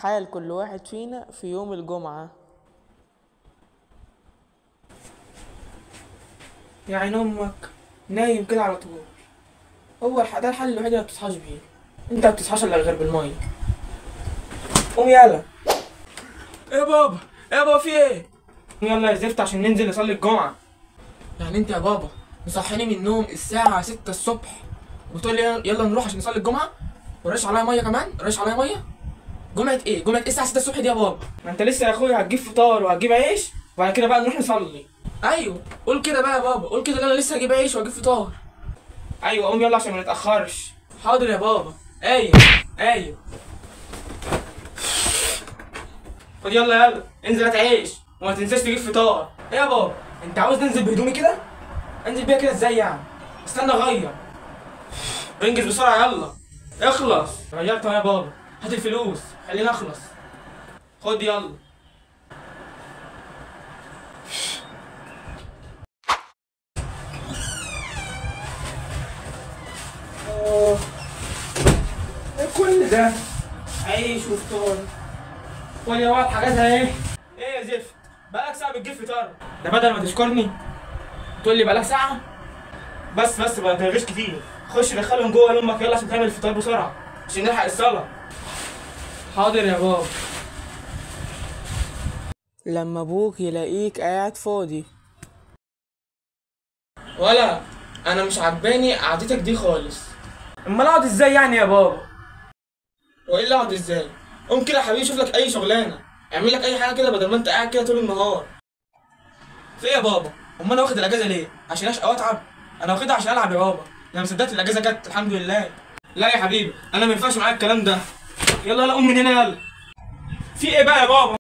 حال كل واحد فينا في يوم الجمعة. يا عين امك، نايم كده على طول. ده الحل الوحيد اللي ما بتصحاش بيه. انت ما بتصحاش الا غير بالميه. قوم يلا. ايه يا بابا؟ ايه يا بابا في ايه؟ قوم يلا يا زفت عشان ننزل نصلي الجمعة. يعني انت يا بابا مصحيني من النوم الساعة 6 الصبح وتقول لي يلا نروح عشان نصلي الجمعة؟ ورش عليا مية كمان؟ رش عليا مية؟ جمعة ايه؟ جمعة ايه الساعة 6 الصبح دي يا بابا؟ ما انت لسه يا اخويا هتجيب فطار وهتجيب عيش وبعد كده بقى نروح نصلي. ايوه قول كده بقى يا بابا، قول كده انا لسه هجيب عيش وهجيب فطار. ايوه قوم يلا عشان ما نتأخرش. حاضر يا بابا. ايوه ايوه. خد يلا انزل هات عيش وما تنساش تجيب فطار. ايه يا بابا؟ انت عاوز ننزل بهدومي كده؟ انزل بيها كده ازاي يعني؟ استنى اغير. انجز بسرعة يلا. اخلص. غيرت يا بابا. هات الفلوس خليني اخلص. خد يلا. ايه كل ده؟ عيش وفطار. خد يا ولد حاجاتها ايه؟ ايه يا زفت؟ بقالك ساعة بتجيب فطار. ده بدل ما تشكرني تقول لي بقالك ساعة؟ بس بقى ترغيش كتير. خش دخلهم جوه لامك يلا عشان تعمل الفطار بسرعة عشان نلحق الصلاة. حاضر يا بابا. لما ابوك يلاقيك قاعد فاضي. ولا انا مش عجباني قعدتك دي خالص. امال اقعد ازاي يعني يا بابا؟ وايه اللي اقعد ازاي؟ قوم كده يا حبيبي شوف لك اي شغلانه، اعمل لك اي حاجه كده بدل ما انت قاعد كده طول النهار. في ايه يا بابا؟ امال انا واخد الاجازه ليه؟ عشان اشقى واتعب؟ انا واخدها عشان العب يا بابا. انا ما صدقت الاجازه جت الحمد لله. لا يا حبيبي انا ما ينفعش معايا الكلام ده. يلا قوم من هنا يلا. في ايه بقى يا بابا؟